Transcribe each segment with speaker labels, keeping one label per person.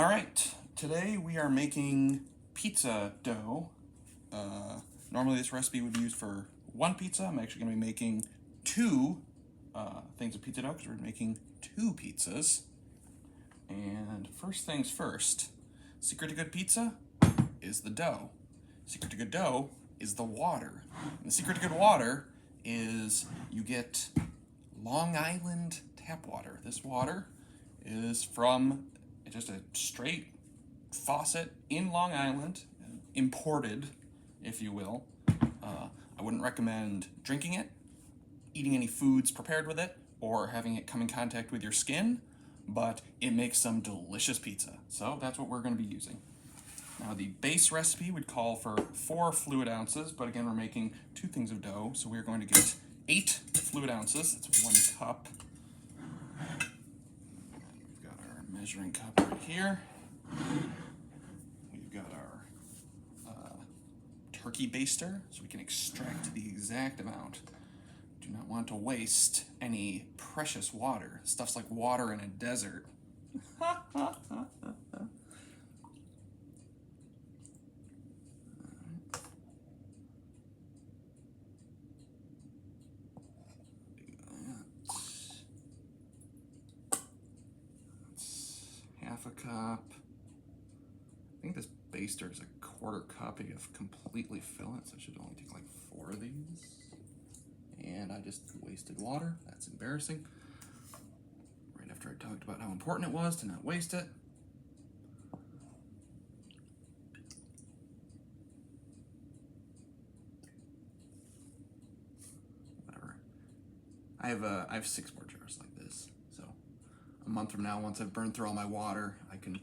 Speaker 1: All right, today we are making pizza dough. Normally this recipe would be used for one pizza. I'm actually going to be making two things of pizza dough because we're making two pizzas. And first things first, secret to good pizza is the dough. Secret to good dough is the water. And the secret to good water is you get Long Island tap water. This water is from just a straight faucet in Long Island, imported, if you will. I wouldn't recommend drinking it, eating any foods prepared with it, or having it come in contact with your skin, but it makes some delicious pizza. So that's what we're going to be using. Now the base recipe would call for 4 fluid ounces, but again we're making 2 things of dough, so we're going to get 8 fluid ounces. That's 1 cup. We've got our measuring cup right here. We've got our turkey baster, so we can extract the exact amount. Do not want to waste any precious water. Stuff's like water in a desert. Half a cup. I think this baster is a 1/4 cup. You have to completely fill it, so it should only take like 4 of these. And I just wasted water. That's embarrassing. Right after I talked about how important it was to not waste it. Whatever. I have 6 more jars like this. So a month from now, once I've burned through all my water, I can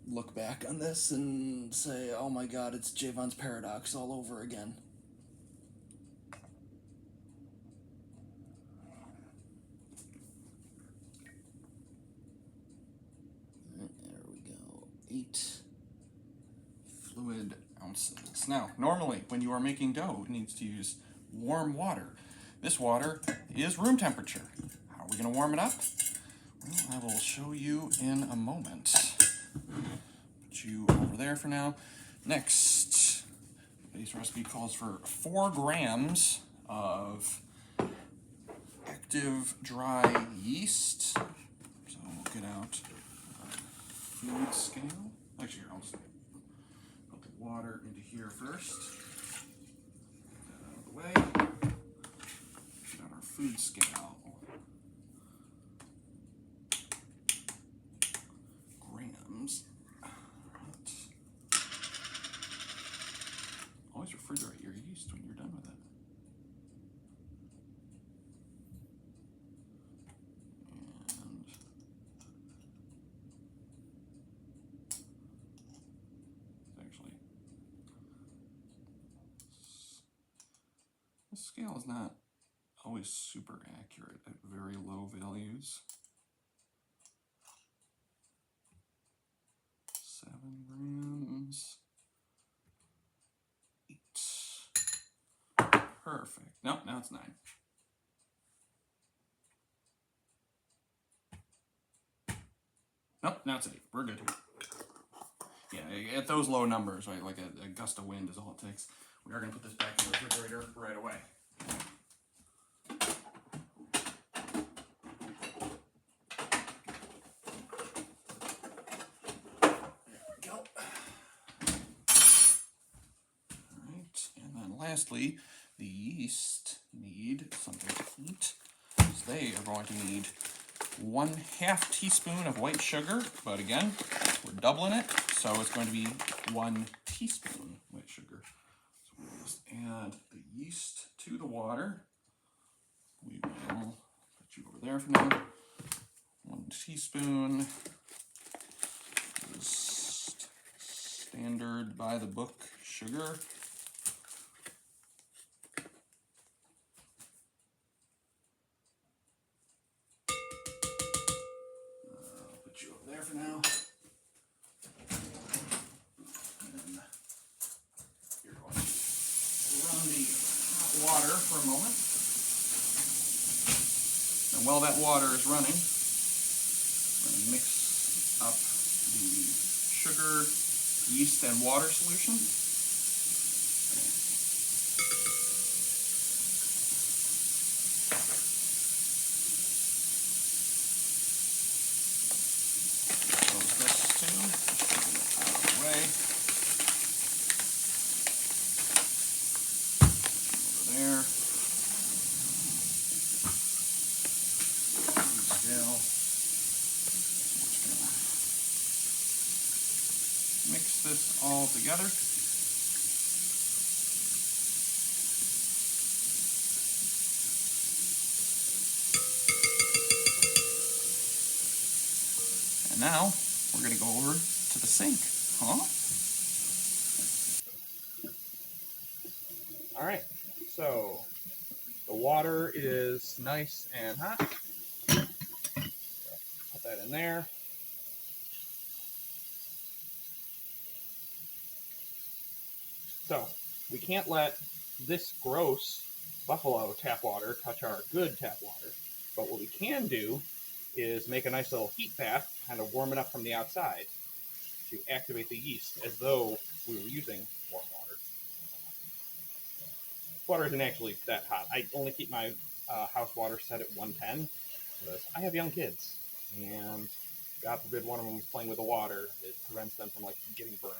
Speaker 1: look back on this and say, oh my god, it's Javon's paradox all over again. There we go, 8 fluid ounces. Now, normally when you are making dough, it needs to use warm water. This water is room temperature. How are we going to warm it up? Well, I will show you in a moment. Put you over there for now. Next, the base recipe calls for 4 grams of active dry yeast. So we'll get out our food scale. Actually, I'll just put the water into here first. Get that out of the way. Get out our food scale. Grams. Always refrigerate your yeast when you're done with it. And actually, this scale is not always super accurate at very low values. 7 grams. 8. Perfect. Nope, now it's 9. Nope, now it's 8. We're good. Yeah, at those low numbers, right, like a gust of wind is all it takes. We are going to put this back in the refrigerator right away. Lastly, the yeast need something to eat. So they are going to need 1/2 teaspoon of white sugar, but again, we're doubling it, so it's going to be 1 teaspoon white sugar. So we'll just add the yeast to the water. We will put you over there for now. 1 teaspoon. Just standard by the book sugar. There for now. And you're going to run the hot water for a moment. And while that water is running, we're going to mix up the sugar, yeast, and water solution. Close this too. Just get it out of the way. Over there. Scale. Mix this all together. And now we're going to go over to the sink. Huh? All right, so the water is nice and hot. Put that in there. So we can't let this gross buffalo tap water touch our good tap water. But what we can do is make a nice little heat bath, kind of warm it up from the outside to activate the yeast as though we were using warm water. Water isn't actually that hot. I only keep my house water set at 110 because I have young kids, and God forbid one of them is playing with the water. It prevents them from getting burned.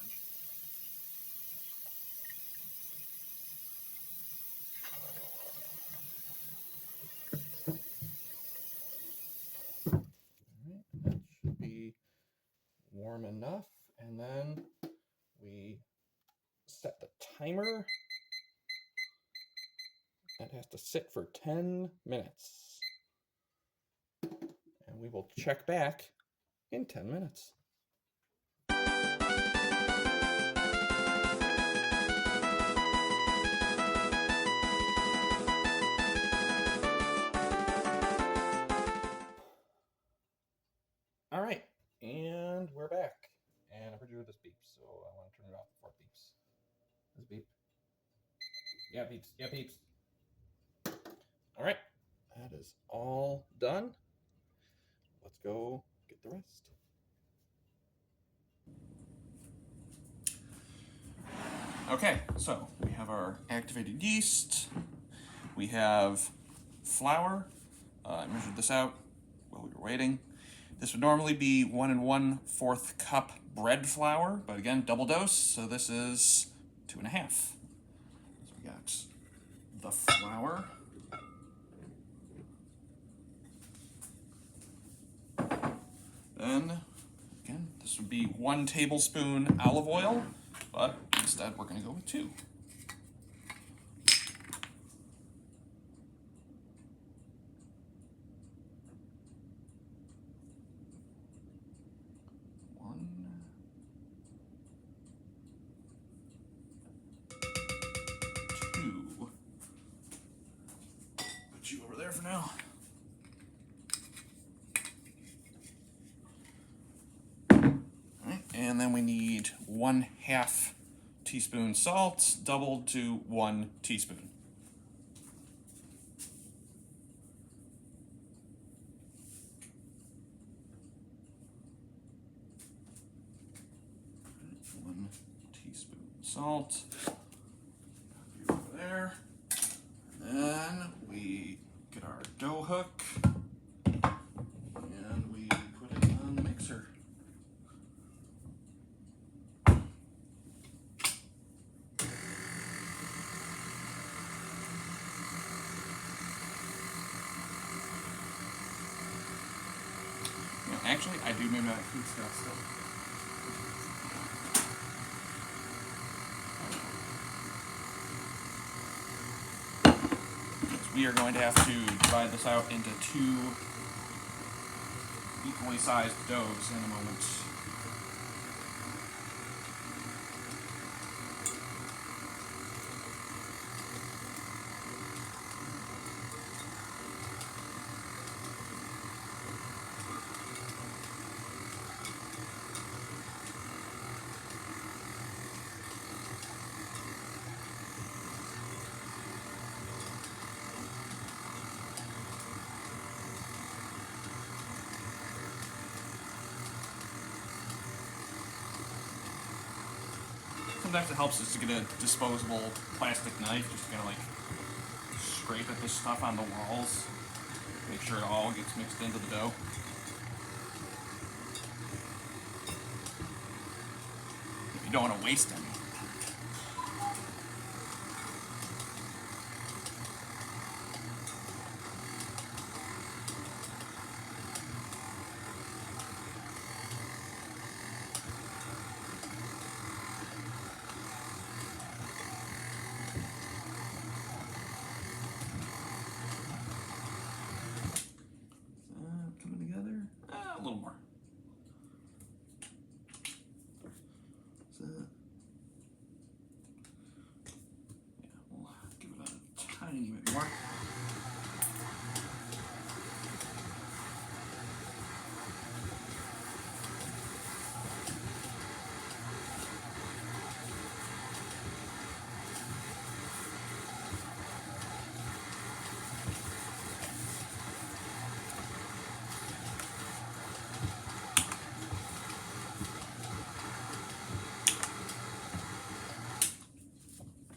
Speaker 1: That should be warm enough, and then we set the timer. That has to sit for 10 minutes. And we will check back in 10 minutes. All right, and we're back. And I heard you hear this beep, so I want to turn it off before it beeps. Does it beep? Yeah, it beeps. Yeah, it beeps. All right, that is all done. Let's go get the rest. Okay, so we have our activated yeast. We have flour. I measured this out while we were waiting. This would normally be 1 1/4 cup bread flour, but again, double dose, so this is 2.5. So we got the flour. Then, again, this would be 1 tablespoon olive oil, but instead we're going to go with 2. Put you over there for now. Alright, and then we need 1/2 teaspoon salt, doubled to 1 teaspoon. Salt over there. And then we get our dough hook and we put it on the mixer. Actually, I do maybe my food stuff still. We are going to have to divide this out into 2 equally sized doughs in a moment. sometimes it helps just to get a disposable plastic knife, just to kind of like scrape at this stuff on the walls. Make sure it all gets mixed into the dough. You don't want to waste any. Coming together. A little more. So, yeah, we'll give it a tiny bit more.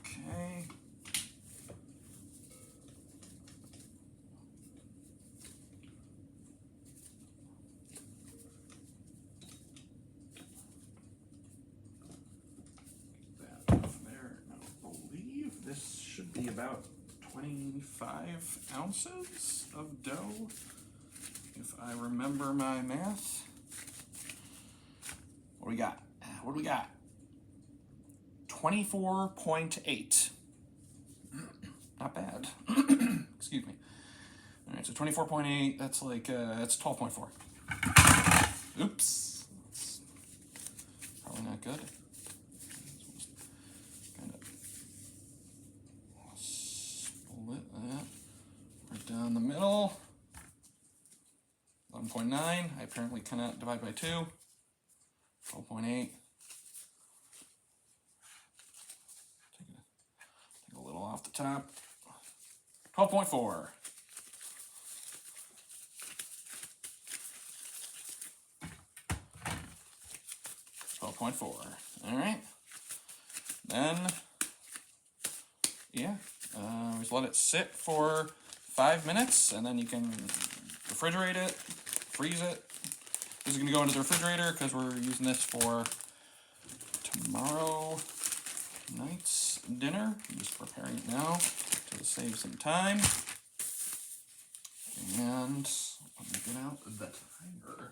Speaker 1: Okay. That off there. I believe this should be about 25 ounces of dough, if I remember my math. What do we got? What do we got? 24.8. Not bad. Excuse me. All right, so 24.8, that's like, that's 12.4. Oops. That's probably not good. Kind of split that right down the middle. 11.9. I apparently cannot divide by 2. 12.8. Take a little off the top. 12.4. All right. Then, yeah, just let it sit for 5 minutes, and then you can refrigerate it, freeze it. This is going to go into the refrigerator because we're using this for tomorrow night's dinner. I'm just preparing it now to save some time. And let me get out the timer.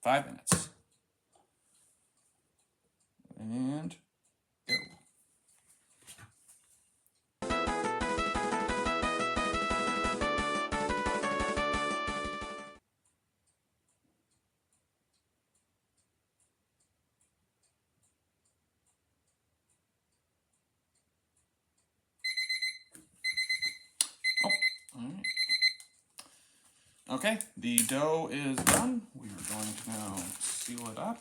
Speaker 1: Five minutes. And go. All right. Okay, the dough is done. We are going to now seal it up,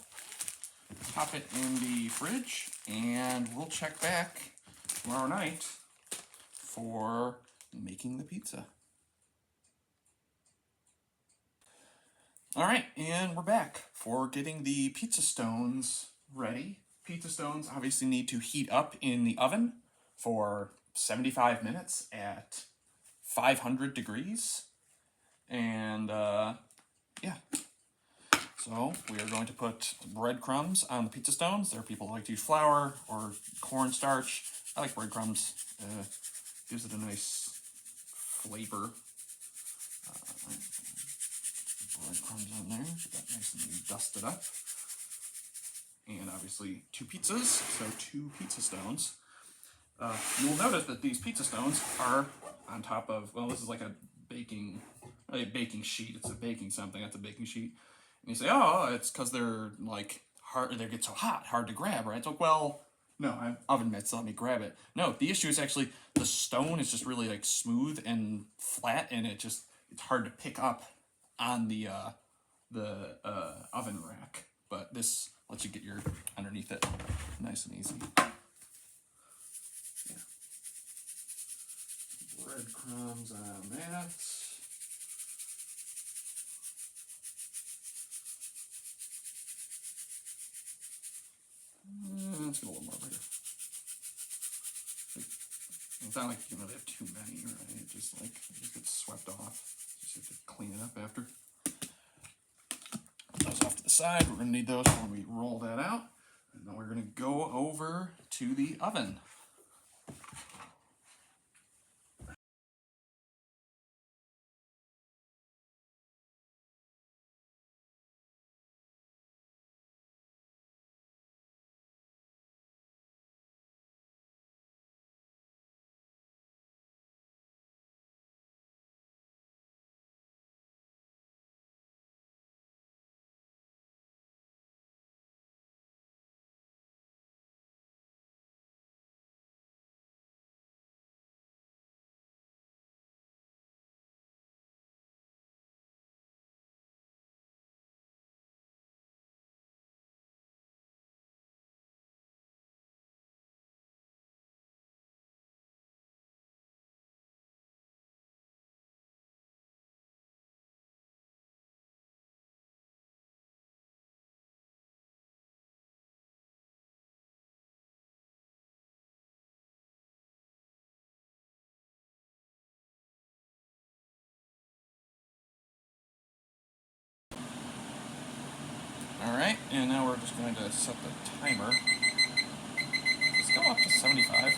Speaker 1: pop it in the fridge, and we'll check back tomorrow night for making the pizza. All right, and we're back for getting the pizza stones ready. Pizza stones obviously need to heat up in the oven for 75 minutes at 500 degrees. And yeah, so we are going to put breadcrumbs on the pizza stones. There are people who like to use flour or cornstarch. I like breadcrumbs. Gives it a nice flavor. Breadcrumbs on there, get that nice and dusted up. And obviously 2 pizzas, so 2 pizza stones. You'll notice that these pizza stones are on top of, well, this is like a baking sheet. It's a baking something. That's a baking sheet. And you say, oh, it's because they're like hard. They get so hard to grab, right? So, well, no, I have oven mitts. So let me grab it. No, the issue is actually the stone is just really like smooth and flat, and it's hard to pick up on the oven rack. But this lets you get your underneath it nice and easy. Yeah. Breadcrumbs on that. Let's get a little more bigger. It's not like you can really have too many, right? It just gets swept off. Just have to clean it up after. Put those off to the side. We're gonna need those when we roll that out. And then we're gonna go over to the oven. Alright, and now we're just going to set the timer. Let's go up to 75.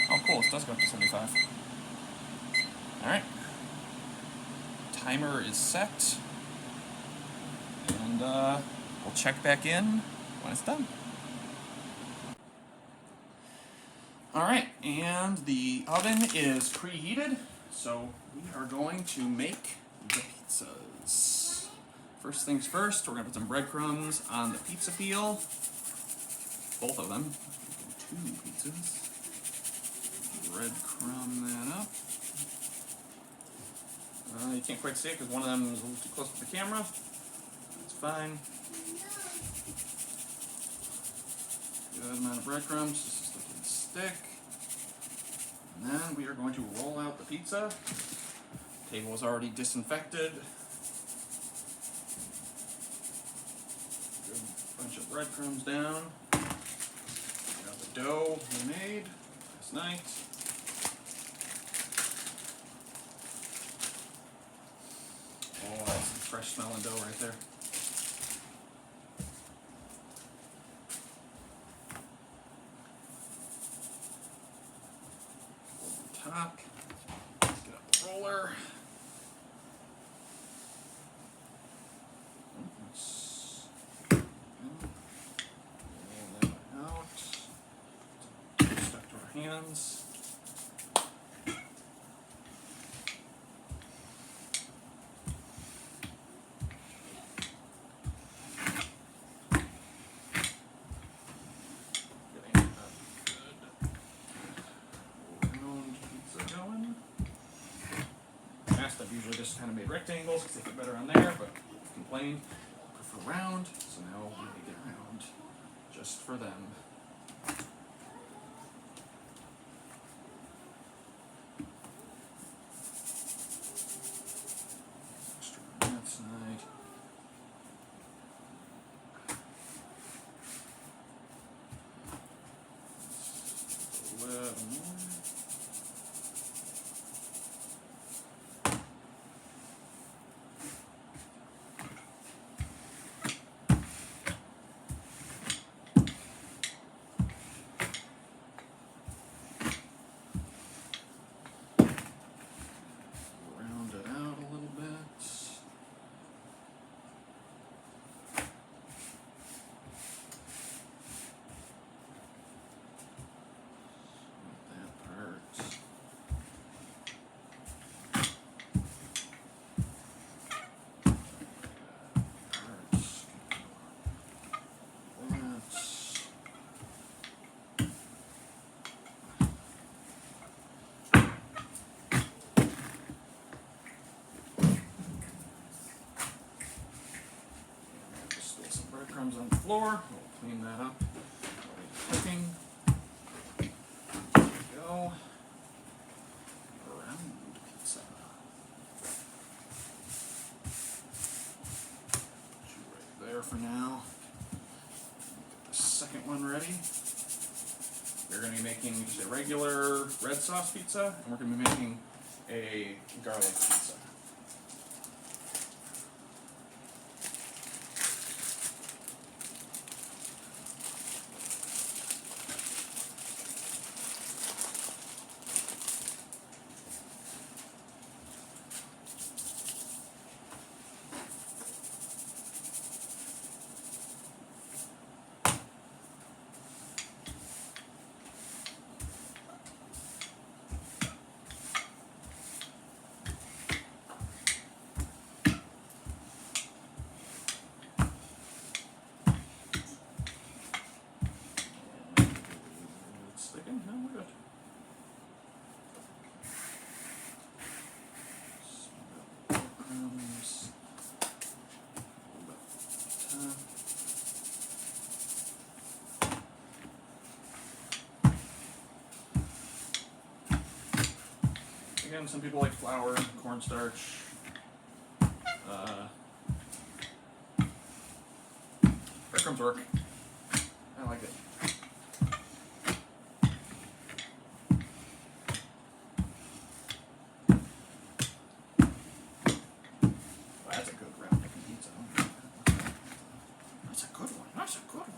Speaker 1: Oh cool, it does go up to 75. Alright. Timer is set. And we'll check back in when it's done. Alright, and the oven is preheated, so we are going to make the pizzas. First things first, we're going to put some breadcrumbs on the pizza peel. Both of them. 2 pizzas. Breadcrumb that up. You can't quite see it because one of them is a little too close to the camera. That's fine. Good amount of breadcrumbs, just so it can stick. And then we are going to roll out the pizza. The table is already disinfected. Good bunch of breadcrumbs down. Got the dough we made last night. Oh, that's some fresh smelling dough right there. Top. Let's get out the roller. Roll that out. Stuck to our hands. I've usually just kind of made rectangles because they fit better on there, but complain, I prefer round, so now we make it round just for them. Extra on that side. A little more. Crumbs on the floor. We'll clean that up. second one ready. We're going to be making just a regular red sauce pizza, and we're going to be making a garlic pizza. Again, some people like flour, cornstarch. Breadcrumbs work. I like it. Well, that's a good round looking pizza. That's a good one. That's a good one.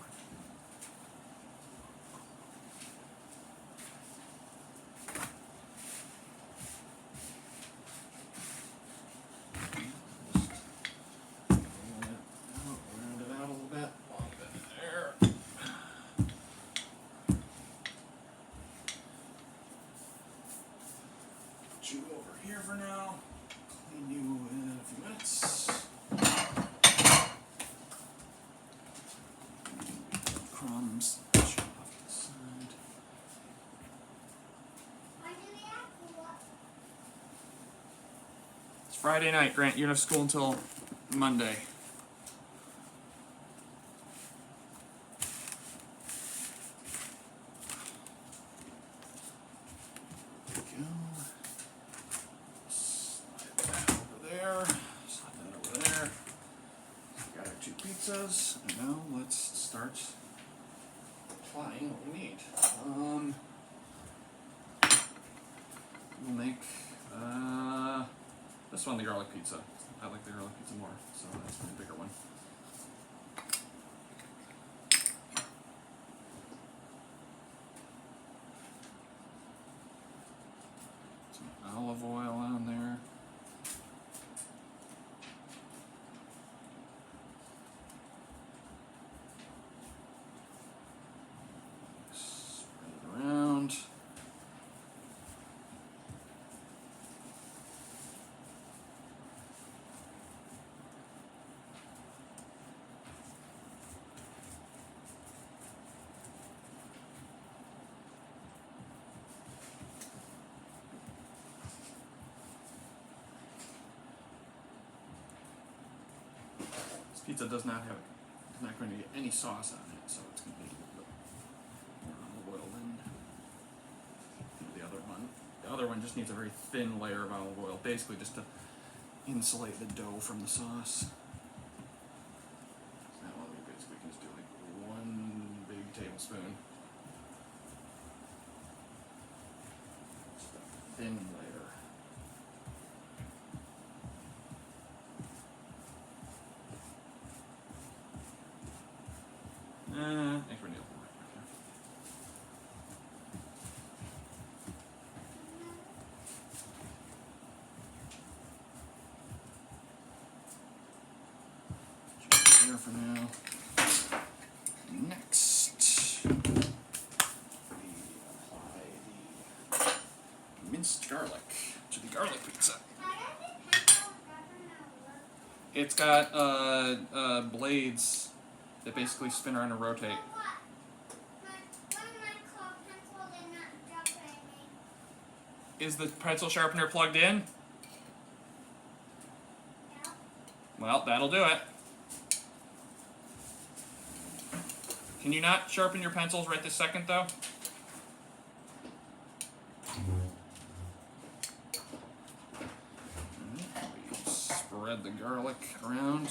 Speaker 1: You over here for now. Clean you in a few minutes. Crumbs. Chop off the side. It's Friday night, Grant. You don't have school until Monday. And now let's start applying what we need. We'll make this one the garlic pizza. I like the garlic pizza more, so that's my bigger one. Some olive oil on there. Pizza does not have, it's not going to get any sauce on it, so it's going to be a little bit more olive oil than the other one. The other one just needs a very thin layer of olive oil, basically just to insulate the dough from the sauce. So that one we basically can just do like 1 big tablespoon. Just a thin layer. I think we're near the point right there. Just here for now. Next, we apply the minced garlic to the garlic pizza. It's got blades that basically spin around and rotate. Is the pencil sharpener plugged in? Yeah. Well, that'll do it. Can you not sharpen your pencils right this second, though? We spread the garlic around.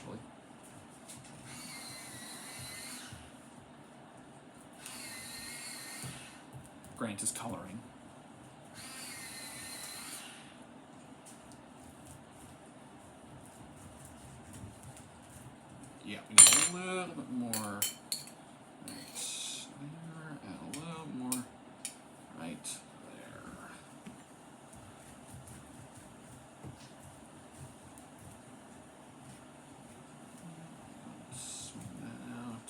Speaker 1: actually. Grant is coloring. Yeah, we need a little bit more right there and a little more right there. Smooth that out.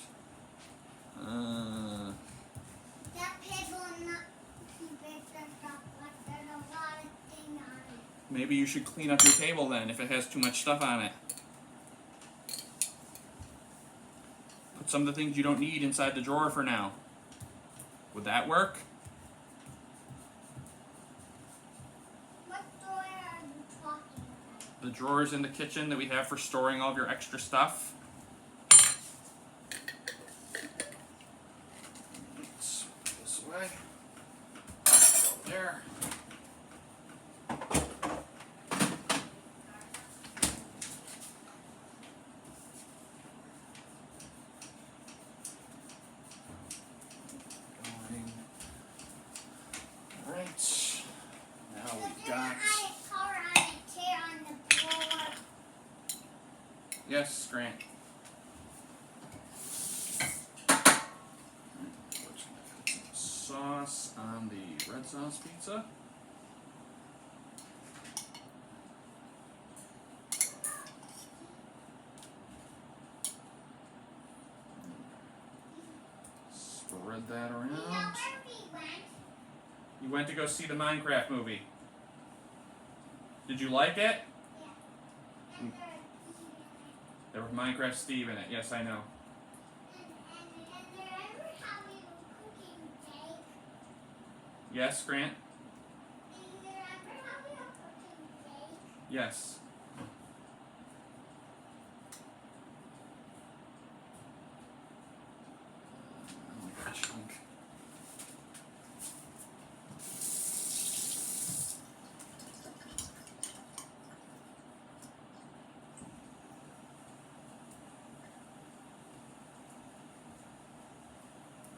Speaker 2: That paper will not keep it just up, like there's a lot of things on it.
Speaker 1: Maybe you should clean up your table then if it has too much stuff on it. Put some of the things you don't need inside the drawer for now. Would that work?
Speaker 2: What drawer are you talking about?
Speaker 1: The drawers in the kitchen that we have for storing all of your extra stuff. Let's put this away. Go there. Going. All right. Now
Speaker 2: So
Speaker 1: we've
Speaker 2: there's
Speaker 1: got.
Speaker 2: a color on it here on the floor.
Speaker 1: Yes, Grant. Sauce on the red sauce pizza. Spread that
Speaker 2: You know
Speaker 1: around.
Speaker 2: where we went?
Speaker 1: You went to go see the Minecraft movie. Did you like it?
Speaker 2: Yeah. And there's
Speaker 1: There was Minecraft Steve in it. Yes, I know.
Speaker 2: and remember how we were cooking cake?
Speaker 1: Yes, Grant?
Speaker 2: And remember how we were cooking cake?
Speaker 1: Yes. Oh, my chunk.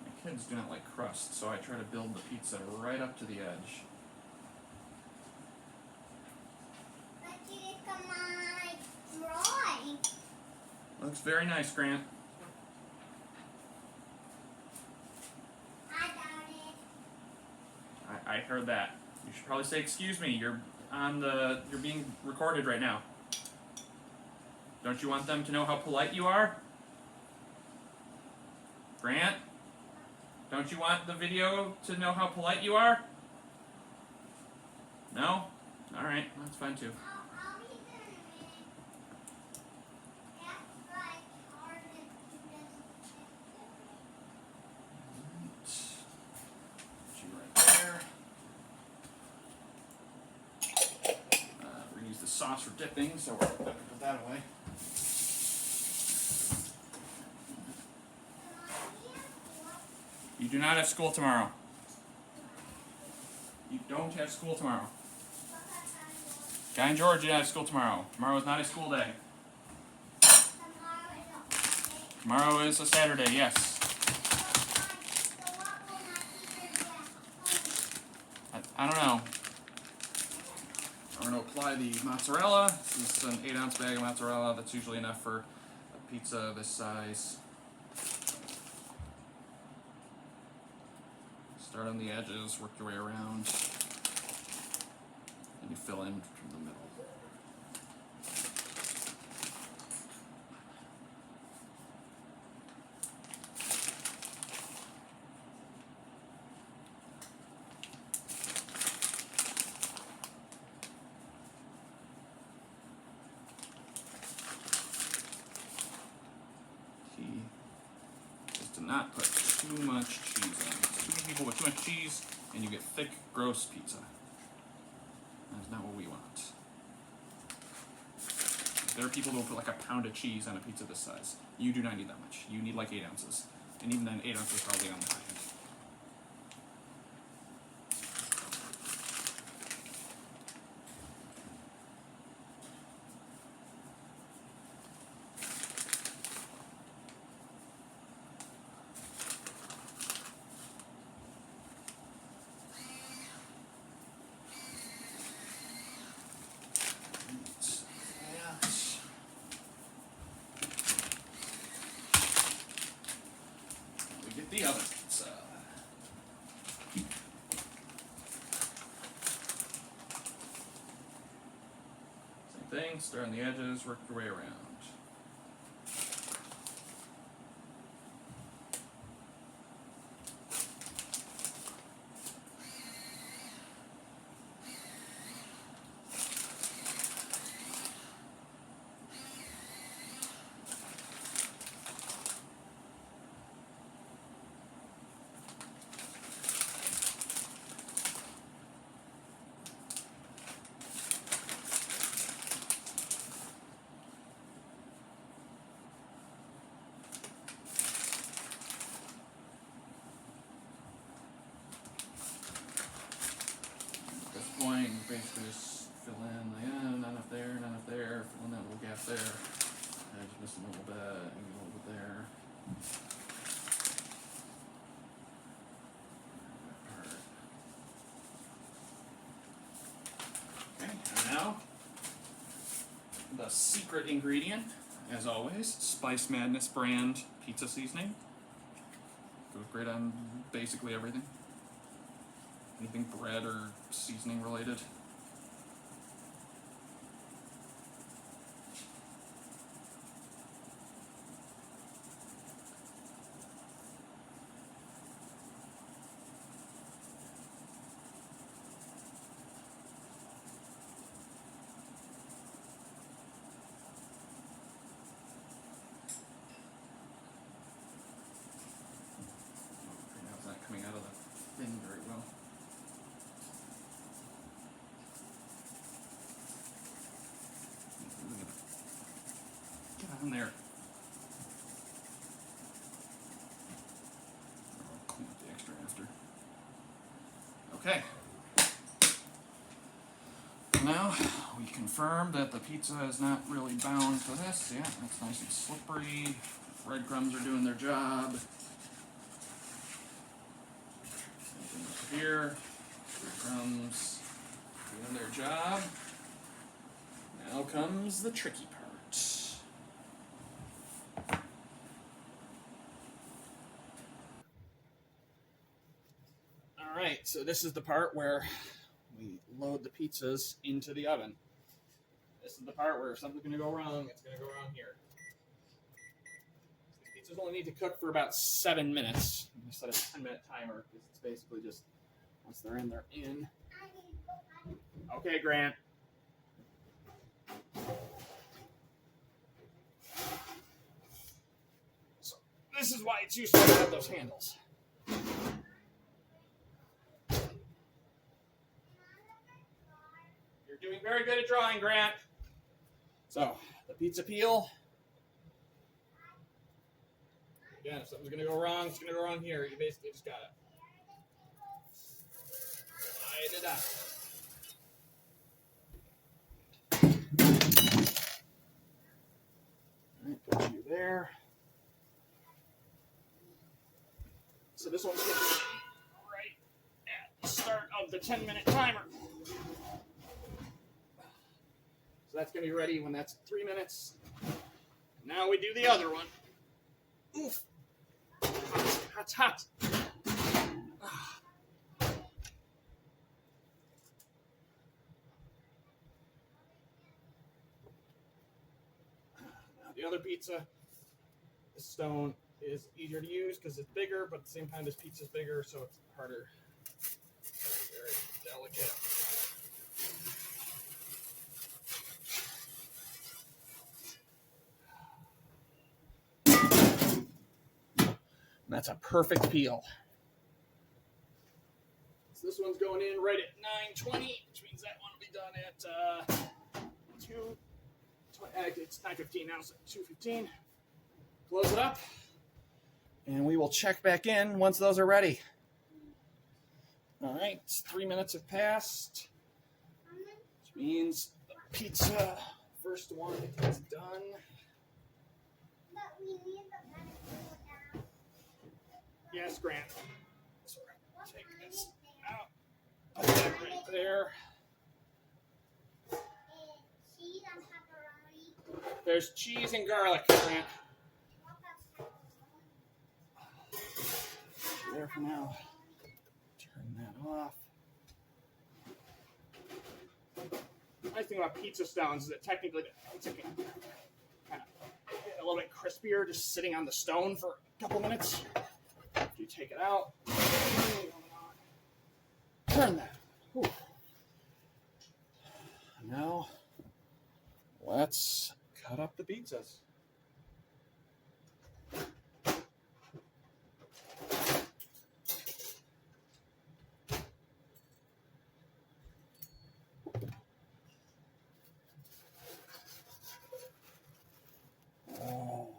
Speaker 1: My kids do not like crust, so I try to build the pizza right up to the edge.
Speaker 2: But you did come on my drawing.
Speaker 1: Looks very nice, Grant.
Speaker 2: I doubt it.
Speaker 1: I heard that. You should probably say, "Excuse me, you're being recorded right now." Don't you want them to know how polite you are? Grant? Don't you want the video to know how polite you are? No? Alright, that's fine too.
Speaker 2: I'll be there in a minute. That's like hard to do this.
Speaker 1: Put you right there. We're gonna use the sauce for dipping, so we're gonna put that away. You do not have school tomorrow. You don't have school tomorrow. Guy and George, you don't have school tomorrow. Tomorrow is not a school day. Tomorrow is a Saturday, yes. I don't know. I'm going to apply the mozzarella. This is an 8-ounce bag of mozzarella. That's usually enough for a pizza this size. Start on the edges, work your way around, and you fill in from the middle. Key is to not put too much cheese on. Too many people with too much cheese, and you get thick, gross pizza. That's not what we want. There are people who will put like a pound of cheese on a pizza this size. You do not need that much. You need like 8 ounces. And even then, 8 ounces is probably on the high end. thing. Start on the edges, work your way around. Point, basically just fill in the none up there, none up there, fill in that little gap there. And just missing a little bit, and a little bit there. Okay, and now the secret ingredient, as always, Spice Madness brand pizza seasoning. Goes great on basically everything. Anything bread or seasoning related. Okay, now it's not coming out of the thing very well. Get on there. I'll clean up the extra after. Okay. Now we confirm that the pizza is not really bound to this. Yeah, it's nice and slippery. Breadcrumbs are doing their job. Same thing up here. Breadcrumbs doing their job. Now comes the tricky part. Alright, so this is the part where we load the pizzas into the oven. This is the part where if something's going to go wrong, it's going to go wrong here. These pizzas only need to cook for about 7 minutes. I'm going to set a 10-minute timer because it's basically just, once they're in, they're in. Okay, Grant. So this is why it's useful to have those handles. You're doing very good at drawing, Grant. So, the pizza peel. Again, if something's going to go wrong, it's going to go wrong here. You basically just got to slide it out. Alright, put you there. So this one's going to be right at the start of the 10-minute timer. So that's going to be ready when that's 3 minutes. Now we do the other one. Oof. Hot, hot. Now the other pizza, the stone is easier to use because it's bigger, but at the same time this pizza's bigger, so it's harder. Very delicate. That's a perfect peel. So this one's going in right at 9:20, which means that one will be done at it's 9:15 now, so 2:15. Close it up, and we will check back in once those are ready. All right, 3 minutes have passed, which means the pizza, first one, is done.
Speaker 2: But we need the medical now.
Speaker 1: Yes, Grant. So we're going to take this out. Put that right there.
Speaker 2: Cheese and pepperoni.
Speaker 1: There's cheese and garlic, Grant. There for now. Turn that off.
Speaker 3: nice thing about pizza stones is that technically it's kind of a little bit crispier just sitting on the stone for a couple minutes. After you take it out, turn that. Whew. Now, let's cut up the pizzas. Oh.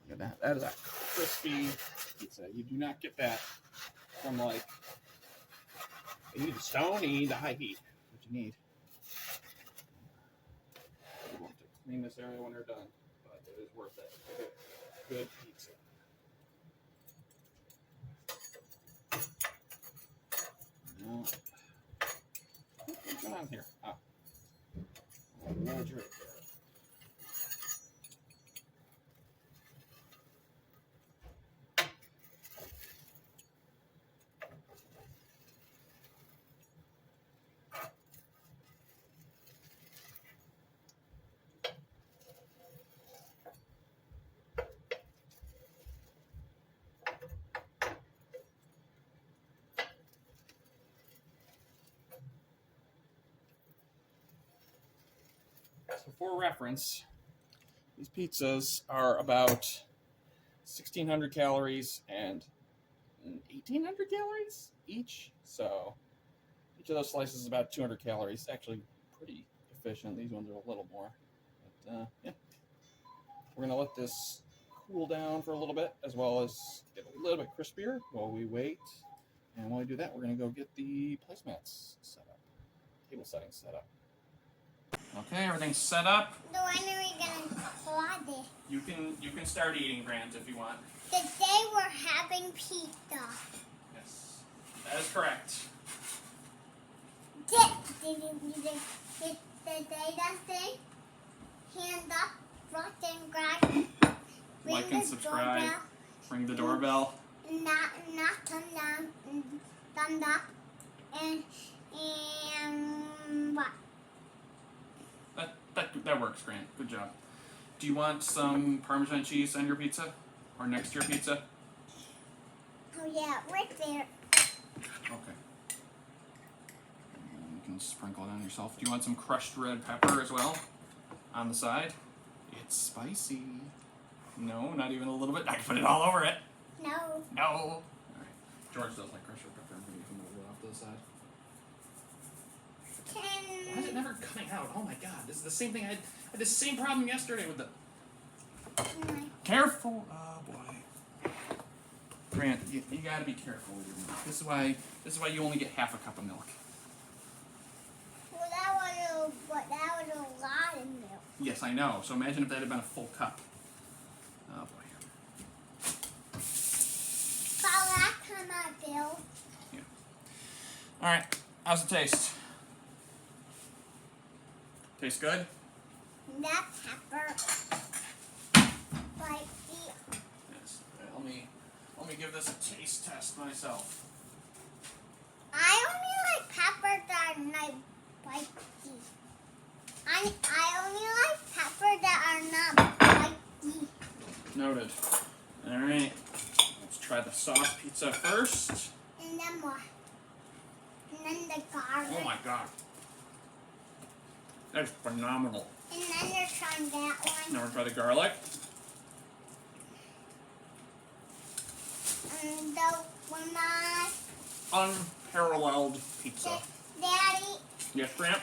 Speaker 3: Look at that. That is a crispy pizza. You do not get that from like you need the stone, you need the high heat. What you need. You want to clean this area when you're done, but it is worth it. Good pizza. No. What's going on here? Ah. Right there. So for reference, these pizzas are about 1,600 calories and 1,800 calories each. So each of those slices is about 200 calories. Actually pretty efficient. These ones are a little more. But yeah, we're going to let this cool down for a little bit, as well as get a little bit crispier while we wait. And while we do that, we're going to go get the placemats set up, table settings set up. Okay, everything's set up.
Speaker 2: So when are we gonna plot it?
Speaker 3: You can start eating, Grant, if you want.
Speaker 2: Today we're having pizza.
Speaker 3: Yes, that is correct.
Speaker 2: Did the data thing? Hand up, rock and grab.
Speaker 3: Like and subscribe. Ring the doorbell.
Speaker 2: Not thumb down, thumb up, and what?
Speaker 3: That works, Grant. Good job. Do you want some Parmesan cheese on your pizza? Or next to your pizza?
Speaker 2: Oh yeah, right there.
Speaker 3: Okay. And you can sprinkle it on yourself. Do you want some crushed red pepper as well? On the side? It's spicy. No, not even a little bit. I can put it all over it.
Speaker 2: No.
Speaker 3: No. Alright. George does like crushed red pepper. Maybe you can move it off to the side. Why is it never coming out? Oh my god, this is the same thing. I had the same problem yesterday with the... Careful! Oh boy. Grant, you gotta be careful with your milk. This is why you only get half a cup of milk.
Speaker 2: Well, that was a lot of milk.
Speaker 3: Yes, I know. So imagine if that had been a full cup. Oh boy.
Speaker 2: About that time I feel.
Speaker 3: Yeah. Alright, how's the taste? Tastes good?
Speaker 2: That pepper. Like
Speaker 3: Yes. Okay, let me give this a taste test myself.
Speaker 2: I only like peppers that are not spicy. I only like peppers that are not spicy.
Speaker 3: Noted. Alright. Let's try the sauce pizza first.
Speaker 2: And then what? And then the garlic.
Speaker 3: Oh my god. That's phenomenal.
Speaker 2: And then you're trying that one.
Speaker 3: Now we're try the garlic.
Speaker 2: And the when I
Speaker 3: Unparalleled pizza.
Speaker 2: Daddy,
Speaker 3: Yes, Grant?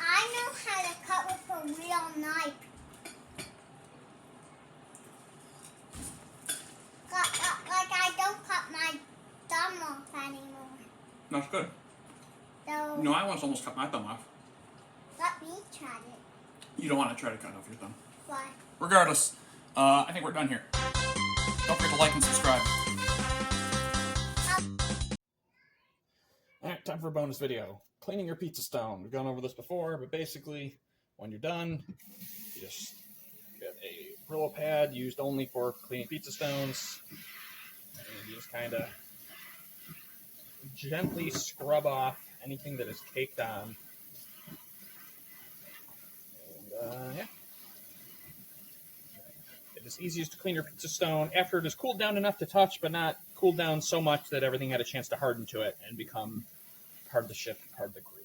Speaker 2: I know how to cut with a real knife. Like I don't cut my thumb off anymore.
Speaker 3: That's good.
Speaker 2: So
Speaker 3: No, I once almost cut my thumb off.
Speaker 2: let me try it.
Speaker 3: You don't want to try to cut off your thumb.
Speaker 2: Why?
Speaker 3: Regardless, I think we're done here. Don't forget to like and subscribe. Alright, time for a bonus video. Cleaning your pizza stone. We've gone over this before, but basically, when you're done, you just get a Brillo pad used only for cleaning pizza stones. And you just kind of gently scrub off anything that is caked on. And, yeah. It is easiest to clean your pizza stone after it is cooled down enough to touch, but not cooled down so much that everything had a chance to harden to it and become part of the ship, part of the groove.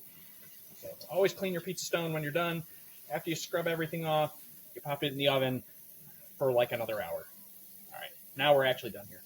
Speaker 3: So always clean your pizza stone when you're done. After you scrub everything off, you pop it in the oven for like another hour. All right, now we're actually done here.